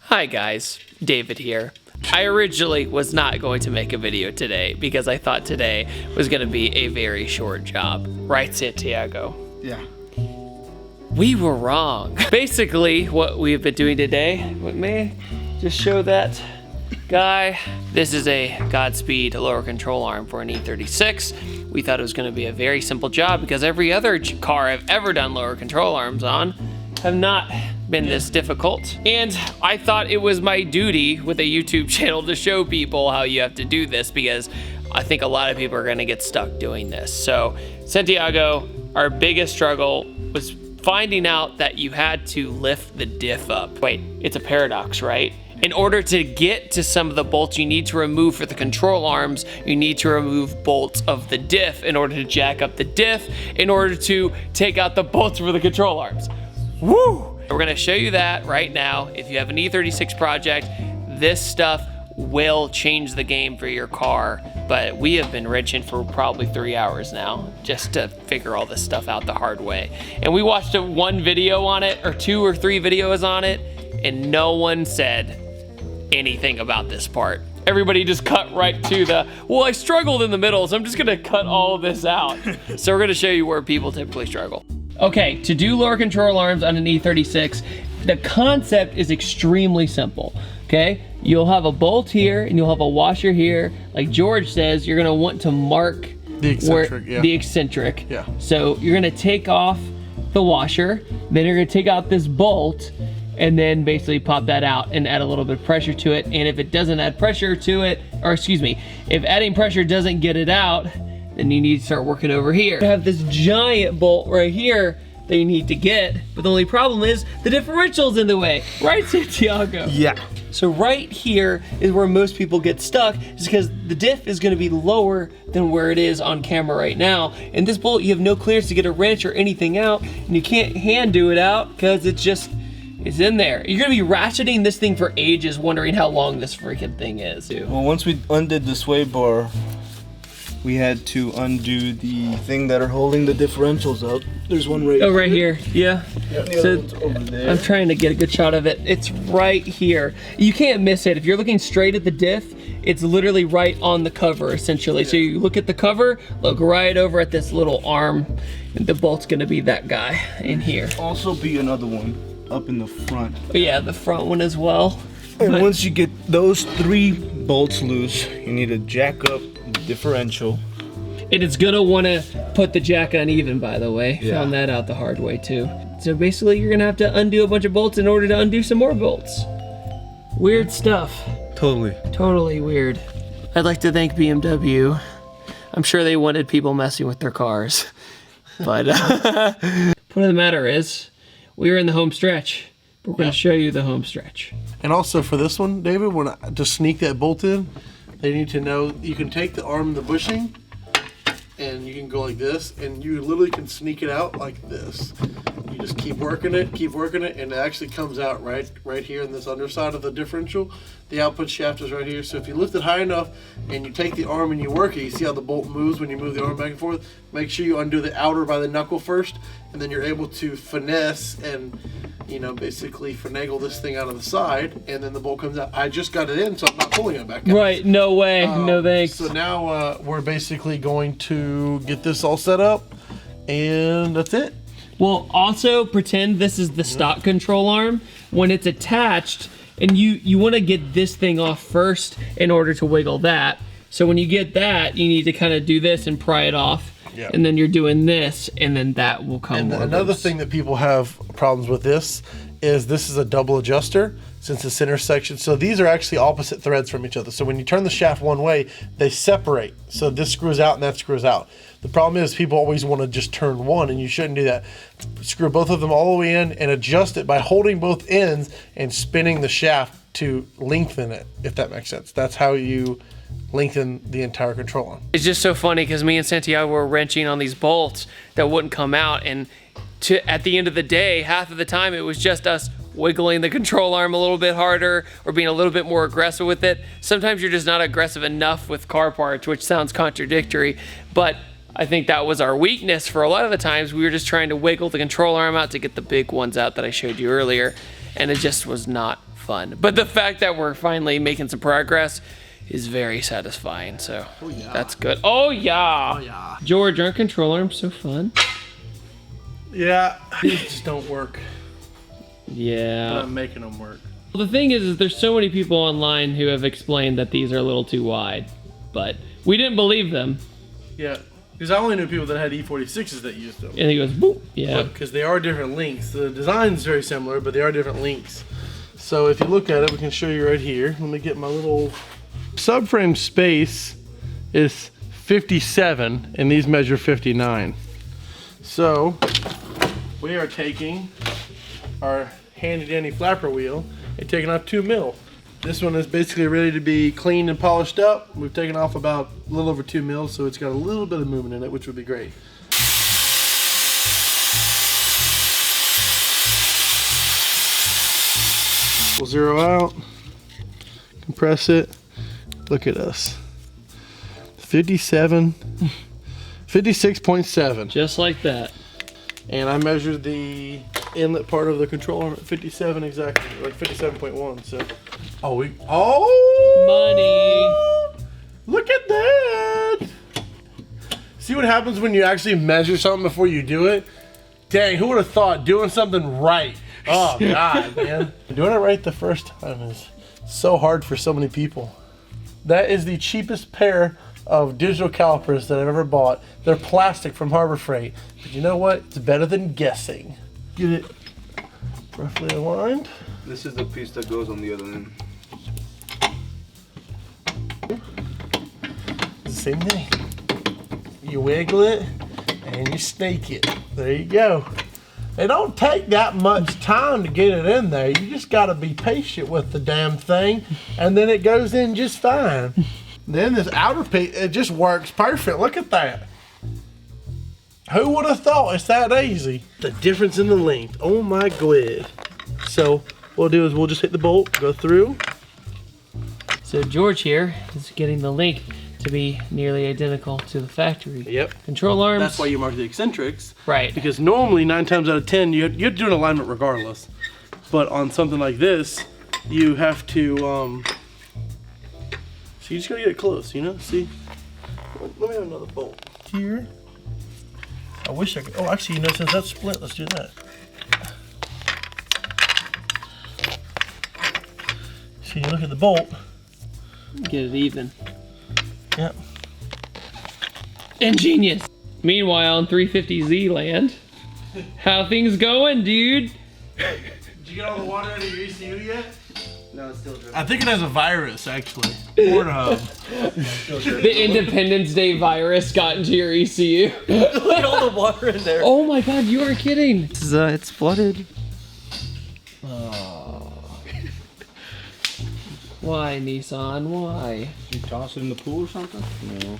Hi guys, David here. I originally was not going to make a video today because I thought today was going to be a very short job. Right, Santiago? Yeah. We were wrong. Basically, what we've been doing today, let me just show that guy. This is a Godspeed lower control arm for an E36. We thought it was going to be a very simple job because every other car I've ever done lower control arms on have not been this difficult. And I thought it was my duty with a YouTube channel to show people how you have to do this because I think a lot of people are going to get stuck doing this. So Santiago, our biggest struggle was finding out that you had to lift the diff up. Wait, it's a paradox, right? In order to get to some of the bolts you need to remove for the control arms, you need to remove bolts of the diff in order to jack up the diff, in order to take out the bolts for the control arms. Woo! We're gonna show you that right now. If you have an E36 project, this stuff will change the game for your car, but we have been wrenching for probably 3 hours now just to figure all this stuff out the hard way. And we watched one video on it, or 2 or 3 videos on it, and no one said anything about this part. Everybody just cut right to the, well, I struggled in the middle, so I'm just gonna cut all of this out. So we're gonna show you where people typically struggle. Okay, to do lower control arms on an E36, the concept is extremely simple, okay? You'll have a bolt here and you'll have a washer here. Like George says, you're gonna want to mark The eccentric, the eccentric. Yeah. So you're gonna take off the washer, then you're gonna take out this bolt, and then basically pop that out and add a little bit of pressure to it. And if it doesn't add pressure to it, or excuse me, if adding pressure doesn't get it out, then you need to start working over here. You have this giant bolt right here that you need to get, but the only problem is the differential's in the way. Right, Santiago? Yeah. So right here is where most people get stuck, just because the diff is gonna be lower than where it is on camera right now. And this bolt, you have no clearance to get a wrench or anything out, and you can't hand do it out because it's in there. You're gonna be ratcheting this thing for ages, wondering how long this freaking thing is. Well, once we undid the sway bar, we had to undo the thing that are holding the differentials up. There's one right right here. Yeah. The So other one's over there. I'm trying to get a good shot of it. It's right here. You can't miss it. If you're looking straight at the diff, it's literally right on the cover, essentially. So you look at the cover, look right over at this little arm, and the bolt's gonna be that guy in here. Also be another one up in the front. But yeah, the front one as well. And But- once you get those 3 bolts loose, you need to jack up the differential. And it's gonna wanna put the jack uneven, by the way. Yeah. Found that out the hard way too. So basically you're gonna have to undo a bunch of bolts in order to undo some more bolts. Weird stuff. Totally weird. I'd like to thank BMW. I'm sure they wanted people messing with their cars. But point of the matter is, we are in the home stretch. We're gonna show you the home stretch. And also for this one, David, to sneak that bolt in, they need to know you can take the arm and the bushing, and you can go like this, and you literally can sneak it out like this. You just keep working it, and it actually comes out right here in this underside of the differential. The output shaft is right here, so if you lift it high enough and you take the arm and you work it, you see how the bolt moves when you move the arm back and forth? Make sure you undo the outer by the knuckle first, and then you're able to finesse and, you know, basically finagle this thing out of the side, and then the bolt comes out. I just got it in, so I'm not pulling it back out. Right, no way, no thanks. So now we're basically going to get this all set up, and that's it. Well, also pretend this is the stock control arm. When it's attached, and you want to get this thing off first in order to wiggle that. So when you get that, you need to kind of do this and pry it off. Yep. And then you're doing this, and then that will come. And more another loose. thing that people have problems with this is a double adjuster since it's intersection. So these are actually opposite threads from each other. So when you turn the shaft one way, they separate. So this screws out and that screws out. The problem is people always want to just turn one, and you shouldn't do that. Screw both of them all the way in and adjust it by holding both ends and spinning the shaft to lengthen it, if that makes sense. That's how you lengthen the entire control arm. It's just so funny because me and Santiago were wrenching on these bolts that wouldn't come out, and at the end of the day, half of the time it was just us wiggling the control arm a little bit harder or being a little bit more aggressive with it. Sometimes you're just not aggressive enough with car parts, which sounds contradictory, but I think that was our weakness for a lot of the times. We were just trying to wiggle the control arm out to get the big ones out that I showed you earlier, and it just was not fun. But the fact that we're finally making some progress is very satisfying. So that's good. Oh yeah. Oh yeah. George, aren't control arms so fun? Yeah, these just don't work. Yeah. I'm making them work. Well, the thing is there's so many people online who have explained that these are a little too wide, but we didn't believe them. Yeah, because I only knew people that had E46s that used them. And he goes, boop. Yeah. Because they are different lengths. The design's very similar, but they are different lengths. So if you look at it, we can show you right here. Let me get my little subframe space is 57, and these measure 59. So we are taking our handy dandy flapper wheel and taking off 2 mil. This one is basically ready to be cleaned and polished up. We've taken off about a little over 2 mil, so it's got a little bit of movement in it, which would be great. We'll zero out, compress it. Look at us. 56.7. Just like that. And I measured the inlet part of the control arm at 57 exactly, like 57.1. So, Money. Look at that! See what happens when you actually measure something before you do it? Dang, who would have thought doing something right? Oh God, man. Doing it right the first time is so hard for so many people. That is the cheapest pair of digital calipers that I've ever bought. They're plastic from Harbor Freight. But you know what? It's better than guessing. Get it roughly aligned. This is the piece that goes on the other end. It's the same thing. You wiggle it and you snake it. There you go. It don't take that much time to get it in there. You just gotta be patient with the damn thing, and then it goes in just fine. Then this outer piece, it just works perfect. Look at that. Who would have thought it's that easy? The difference in the length. Oh my god. So what we'll do is we'll just hit the bolt, go through. So George here is getting the length to be nearly identical to the factory. Yep. Control arms. That's why you mark the eccentrics. Right. Because normally 9 times out of 10, you have to do an alignment regardless. But on something like this, you have to, so you just gotta get it close, you know? See? Well, let me have another bolt here. I wish I could, oh, actually, you know, since that's split, let's do that. So you look at the bolt. Get it even. Yep. Ingenious. Meanwhile, in 350Z land, how things going, dude? Did you get all the water out of your ECU yet? No, it's still dripping. I think it has a virus, actually. Pornhub. The Independence Day virus got into your ECU. Look at all the water in there. Oh my god, you are kidding. It's flooded. Why, Nissan? Why? You toss it in the pool or something? No.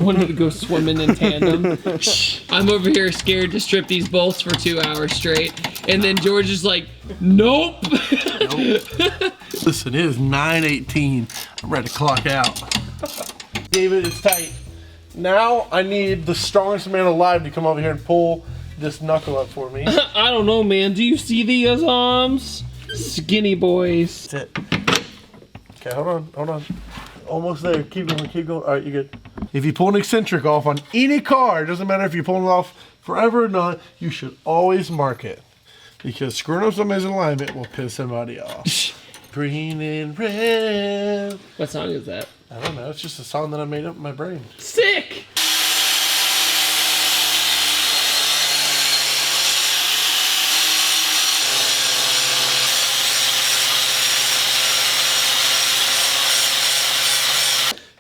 Wanted to go swimming in tandem. I'm over here scared to strip these bolts for 2 hours straight. And then George is like, nope. Listen, it is 9:18. I'm ready to clock out. David, it's tight. Now I need the strongest man alive to come over here and pull this knuckle up for me. I don't know, man. Do you see these arms? Skinny boys. That's it. Okay, hold on. Almost there. Keep going. All right, you're good. If you pull an eccentric off on any car, it doesn't matter if you're pulling it off forever or not, you should always mark it. Because screwing up somebody's alignment will piss somebody off. Green and red. What song is that? I don't know. It's just a song that I made up in my brain. Sick!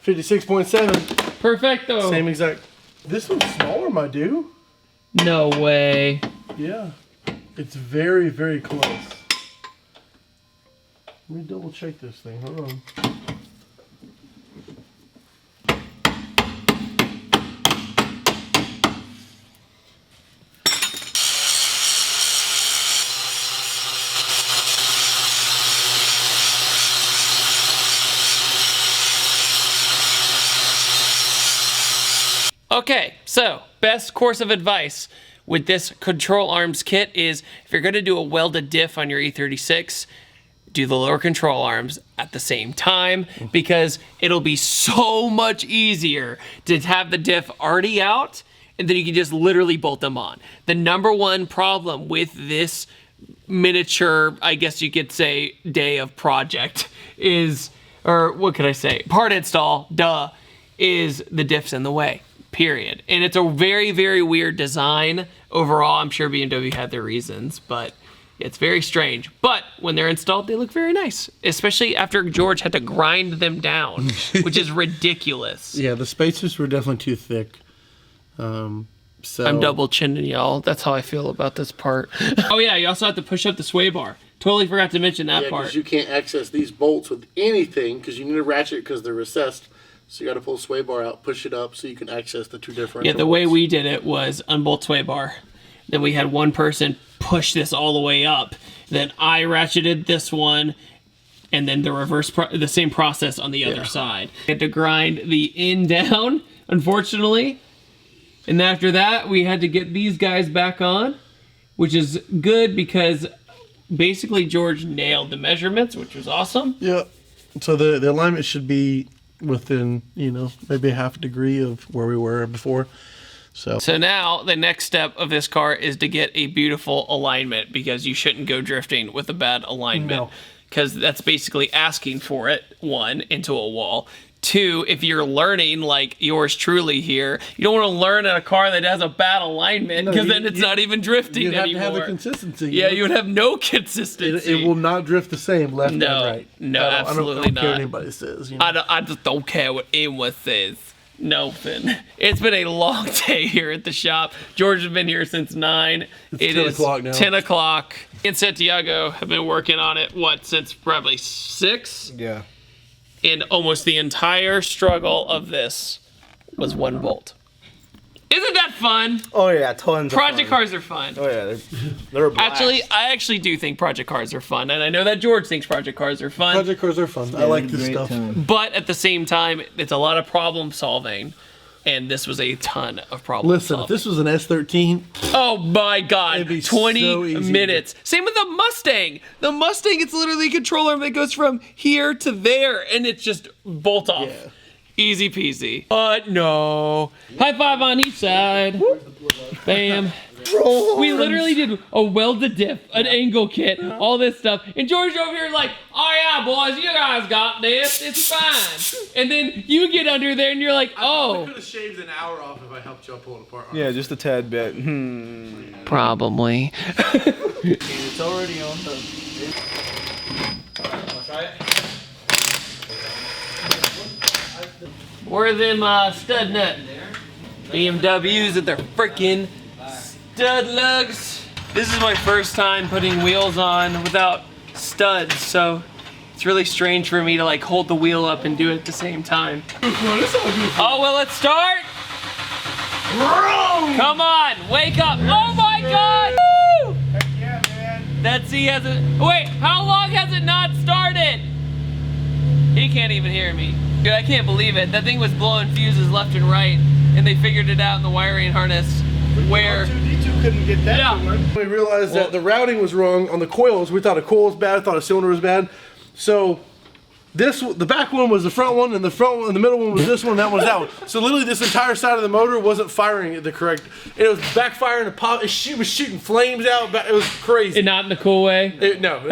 $56.7. Perfecto. Same exact. This one's smaller, my dude. No way. Yeah. It's very, very close. Let me double check this thing. Hold on. Okay, so best course of advice with this control arms kit is if you're gonna do a welded diff on your E36, do the lower control arms at the same time, because it'll be so much easier to have the diff already out, and then you can just literally bolt them on. The number one problem with this miniature, I guess you could say, day of project is, or what could I say, part install, is the diffs in the way, period. And it's a very, very weird design overall. I'm sure BMW had their reasons, but it's very strange. But when they're installed, they look very nice, especially after George had to grind them down, which is ridiculous. Yeah, the spacers were definitely too thick. So I'm double chinning y'all. That's how I feel about this part. Oh yeah, you also have to push up the sway bar. Totally forgot to mention that part. because you can't access these bolts with anything because you need a ratchet because they're recessed. So you got to pull the sway bar out, push it up so you can access the 2 differential. Yeah, the way we did it was unbolt sway bar. Then we had one person push this all the way up. Then I ratcheted this one, and then the same process on the other side. We had to grind the in down, unfortunately. And after that, we had to get these guys back on, which is good because basically George nailed the measurements, which was awesome. Yeah. So the alignment should be within, maybe a half a degree of where we were before. So now the next step of this car is to get a beautiful alignment, because you shouldn't go drifting with a bad alignment. Because that's basically asking for it, 1, into a wall. 2, if you're learning like yours truly here, you don't want to learn in a car that has a bad alignment, because then it's not even drifting anymore. You have to have the consistency. Yeah, you would have no consistency. It will not drift the same left and right. No, absolutely I don't not. care what anybody says. I just don't care what anyone says. Nothing. It's been a long day here at the shop. George has been here since 9. It's 10 o'clock now. 10 o'clock. And Santiago have been working on it, since probably 6? Yeah. And almost the entire struggle of this was 1 bolt. Isn't that fun? Oh yeah, tons of Project fun. cars are fun. Oh yeah, they're a blast. I actually do think project cars are fun, and I know that George thinks project cars are fun. Project cars are fun. I like this stuff. But at the same time, it's a lot of problem solving, and this was a ton of problem Listen, solving. if this was an S13, oh my God, it'd be 20 so easy. minutes. Same with the Mustang. The Mustang, it's literally a control arm that goes from here to there, and it's just bolt off. Yeah. Easy peasy. But no. High five on each side. Bam. We literally did a welded diff, an angle kit, all this stuff. And George over here like, oh yeah, boys, you guys got this. It's fine. And then you get under there and you're like, oh. I could have shaved an hour off if I helped y'all pull it apart. Yeah, just a tad bit. Probably. It's already on the... Where are them stud nut BMWs with their freaking stud lugs? This is my first time putting wheels on without studs, so it's really strange for me to like hold the wheel up and do it at the same time. Oh, well, let's start. Come on, wake up. Oh my God. Woo! Heck yeah, man. That's he hasn't. Wait, how long has it not started? He can't even hear me. Dude, I can't believe it. That thing was blowing fuses left and right, and they figured it out in the wiring harness where... R2D2 couldn't get that to work. We realized that the routing was wrong on the coils. We thought a coil was bad, thought a cylinder was bad. So the back one was the front one, and the front one, and the middle one was this one, and that one's that one. So literally this entire side of the motor wasn't firing the correct. It was backfiring, it was shooting flames out. It was crazy. And not in the cool way? No,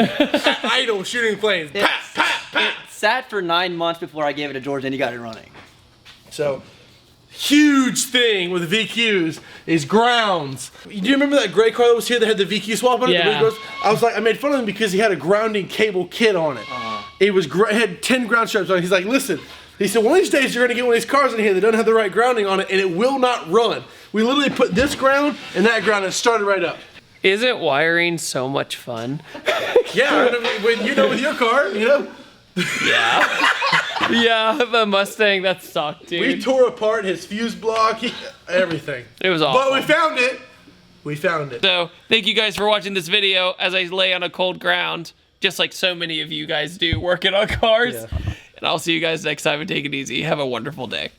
idle shooting flames. Pat, pat, pat. It sat for 9 months before I gave it to George, and he got it running. So, huge thing with VQs is grounds. Do you remember that gray car that was here that had the VQ swap on it? Yeah. I made fun of him because he had a grounding cable kit on it. It had 10 ground straps on it. He's like, listen, he said, one of these days you're gonna get one of these cars in here that doesn't have the right grounding on it, and it will not run. We literally put this ground and that ground and it started right up. Isn't wiring so much fun? Yeah, when with your car, Yeah. Yeah, the Mustang, that sucked, dude. We tore apart his fuse block, everything. It was awful. But we found it. We found it. So, thank you guys for watching this video as I lay on a cold ground, just like so many of you guys do working on cars. Yeah. And I'll see you guys next time, and take it easy. Have a wonderful day.